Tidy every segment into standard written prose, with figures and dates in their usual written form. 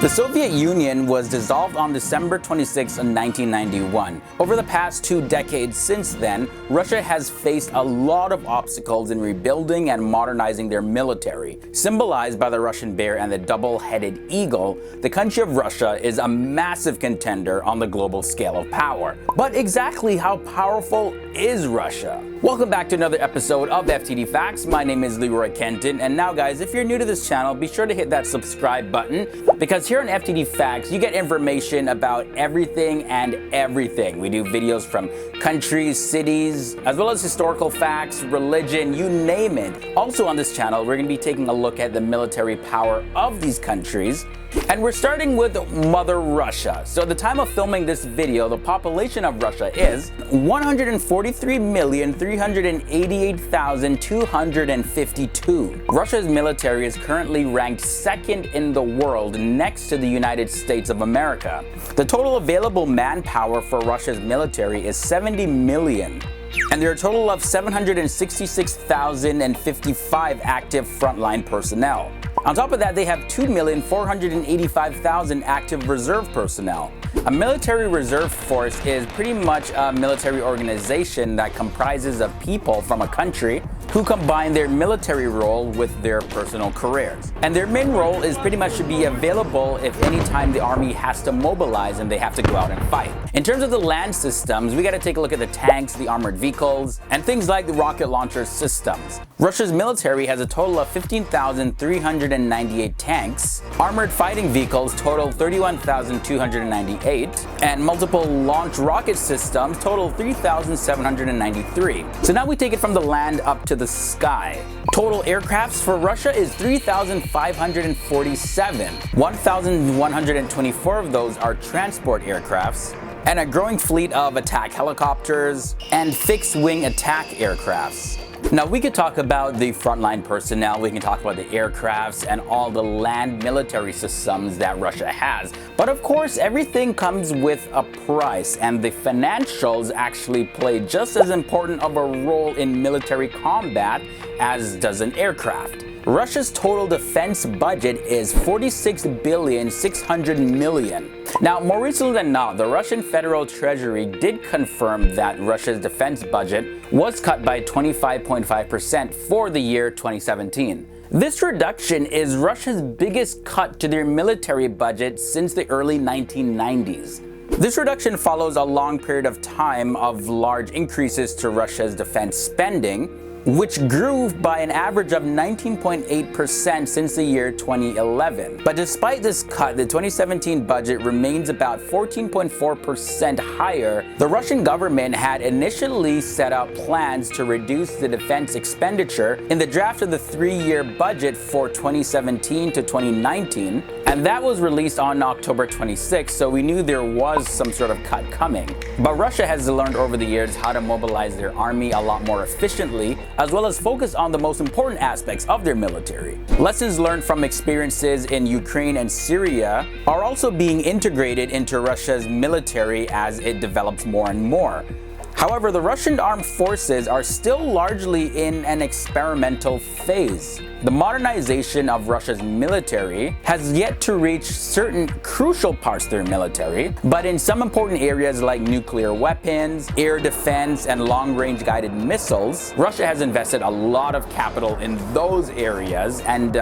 The Soviet Union was dissolved on December 26, 1991. Over the past 2 decades since then, Russia has faced a lot of obstacles in rebuilding and modernizing their military. Symbolized by the Russian bear and the double-headed eagle, the country of Russia is a massive contender on the global scale of power. But exactly how powerful is Russia? Welcome back to another episode of FTD Facts. My name is Leroy Kenton, and now guys, if you're new to this channel, be sure to hit that subscribe button, because here on FTD Facts, you get information about everything and everything. We do videos from countries, cities, as well as historical facts, religion, you name it. Also on this channel, we're going to be taking a look at the military power of these countries. And we're starting with Mother Russia. So at the time of filming this video, the population of Russia is 143,388,252. Russia's military is currently ranked second in the world next to the United States of America. The total available manpower for Russia's military is 70 million. And there are a total of 766,055 active frontline personnel. On top of that, they have 2,485,000 active reserve personnel. A military reserve force is pretty much a military organization that comprises of people from a country who combine their military role with their personal careers. And their main role is pretty much to be available if any time the army has to mobilize and they have to go out and fight. In terms of the land systems, we got to take a look at the tanks, the armored vehicles, and things like the rocket launcher systems. Russia's military has a total of 15,398 tanks, armored fighting vehicles total 31,298, and multiple launch rocket systems total 3,793. So now we take it from the land up to the sky. Total aircrafts for Russia is 3,547. 1,124 of those are transport aircrafts, and a growing fleet of attack helicopters and fixed-wing attack aircrafts. Now we could talk about the frontline personnel, we can talk about the aircrafts and all the land military systems that Russia has. But of course, everything comes with a price, and the financials actually play just as important of a role in military combat as does an aircraft. Russia's total defense budget is 46,600 million. Now, more recently than not, the Russian Federal Treasury did confirm that Russia's defense budget was cut by 25.5% for the year 2017. This reduction is Russia's biggest cut to their military budget since the early 1990s. This reduction follows a long period of time of large increases to Russia's defense spending, which grew by an average of 19.8% since the year 2011. But despite this cut, the 2017 budget remains about 14.4% higher. The Russian government had initially set out plans to reduce the defense expenditure in the draft of the 3-year budget for 2017 to 2019, and that was released on October 26, so we knew there was some sort of cut coming. But Russia has learned over the years how to mobilize their army a lot more efficiently, as well as focus on the most important aspects of their military. Lessons learned from experiences in Ukraine and Syria are also being integrated into Russia's military as it develops more and more. However, the Russian armed forces are still largely in an experimental phase. The modernization of Russia's military has yet to reach certain crucial parts of their military, but in some important areas like nuclear weapons, air defense, and long-range guided missiles, Russia has invested a lot of capital in those areas, and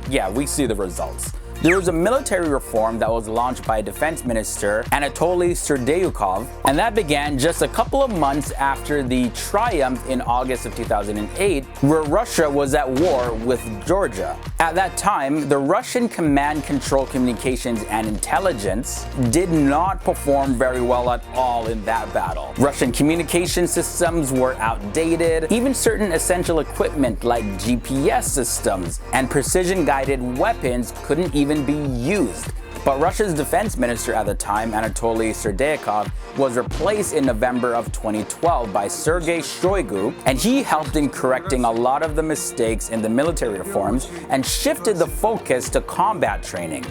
yeah, we see the results. There was a military reform that was launched by Defense Minister Anatoly Serdyukov, and that began just a couple of months after the triumph in August of 2008, where Russia was at war with Georgia. At that time, the Russian command, control, communications, and intelligence did not perform very well at all in that battle. Russian communication systems were outdated. Even certain essential equipment like GPS systems and precision-guided weapons couldn't even be used. But Russia's defense minister at the time, Anatoly Serdyukov, was replaced in November of 2012 by Sergei Shoigu, and he helped in correcting a lot of the mistakes in the military reforms and shifted the focus to combat training.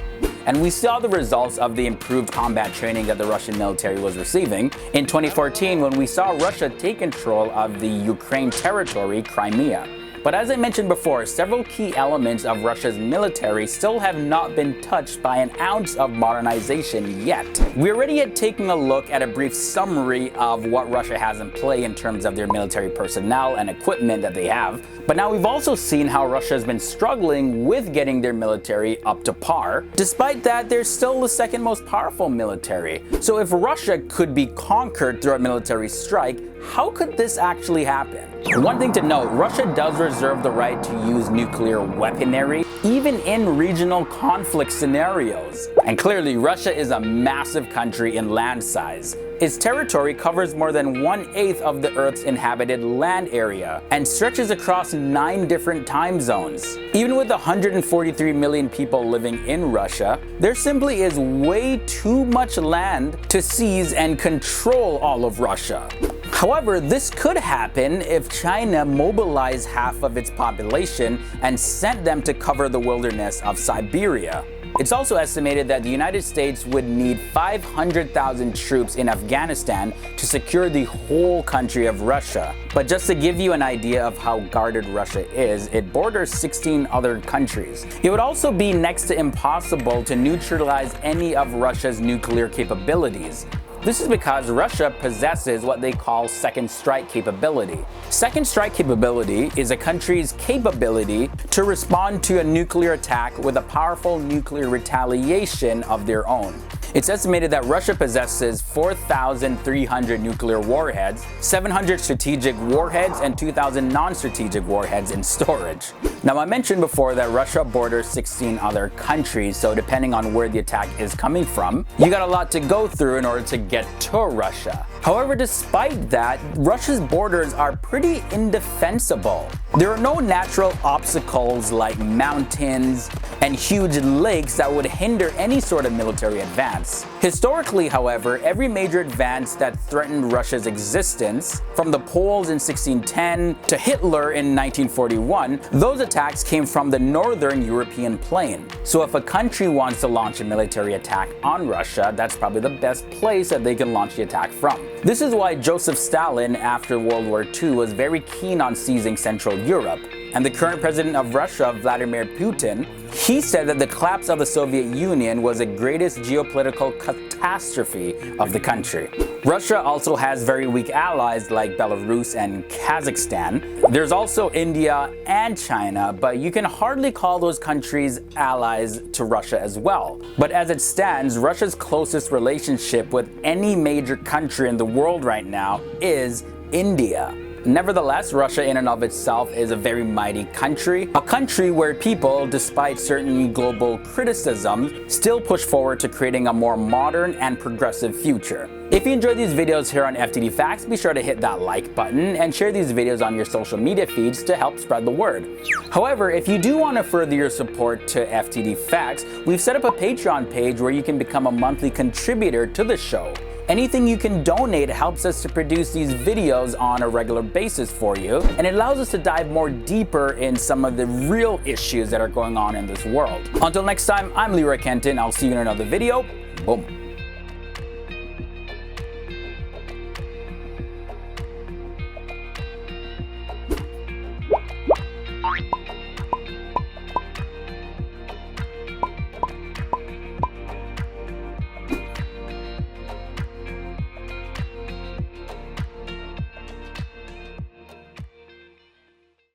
And we saw the results of the improved combat training that the Russian military was receiving in 2014 when we saw Russia take control of the Ukraine territory, Crimea. But as I mentioned before, several key elements of Russia's military still have not been touched by an ounce of modernization yet. We already had taken a look at a brief summary of what Russia has in play in terms of their military personnel and equipment that they have, but now we've also seen how Russia has been struggling with getting their military up to par. Despite that, they're still the second most powerful military. So if Russia could be conquered through a military strike, how could this actually happen? One thing to note, Russia does reserve the right to use nuclear weaponry, even in regional conflict scenarios. And clearly, Russia is a massive country in land size. Its territory covers more than 1/8 of the Earth's inhabited land area and stretches across 9 different time zones. Even with 143 million people living in Russia, there simply is way too much land to seize and control all of Russia. However, this could happen if China mobilized half of its population and sent them to cover the wilderness of Siberia. It's also estimated that the United States would need 500,000 troops in Afghanistan to secure the whole country of Russia. But just to give you an idea of how guarded Russia is, it borders 16 other countries. It would also be next to impossible to neutralize any of Russia's nuclear capabilities. This is because Russia possesses what they call second strike capability. Second strike capability is a country's capability to respond to a nuclear attack with a powerful nuclear retaliation of their own. It's estimated that Russia possesses 4,300 nuclear warheads, 700 strategic warheads, and 2,000 non-strategic warheads in storage. Now, I mentioned before that Russia borders 16 other countries, so depending on where the attack is coming from, you got a lot to go through in order to get to Russia. However, despite that, Russia's borders are pretty indefensible. There are no natural obstacles like mountains and huge lakes that would hinder any sort of military advance. Historically, however, every major advance that threatened Russia's existence, from the Poles in 1610 to Hitler in 1941, those attacks came from the northern European plain. So if a country wants to launch a military attack on Russia, that's probably the best place that they can launch the attack from. This is why Joseph Stalin, after World War II, was very keen on seizing Central Europe. And the current president of Russia, Vladimir Putin, he said that the collapse of the Soviet Union was the greatest geopolitical catastrophe of the country. Russia also has very weak allies like Belarus and Kazakhstan. There's also India and China, but you can hardly call those countries allies to Russia as well. But as it stands, Russia's closest relationship with any major country in the world right now is India. Nevertheless, Russia in and of itself is a very mighty country, a country where people, despite certain global criticism, still push forward to creating a more modern and progressive future. If you enjoyed these videos here on FTD Facts, be sure to hit that like button and share these videos on your social media feeds to help spread the word. However, if you do want to further your support to FTD Facts, we've set up a Patreon page where you can become a monthly contributor to the show. Anything you can donate helps us to produce these videos on a regular basis for you, and it allows us to dive more deeper in some of the real issues that are going on in this world. Until next time, I'm Leroy Kenton. I'll see you in another video. Boom.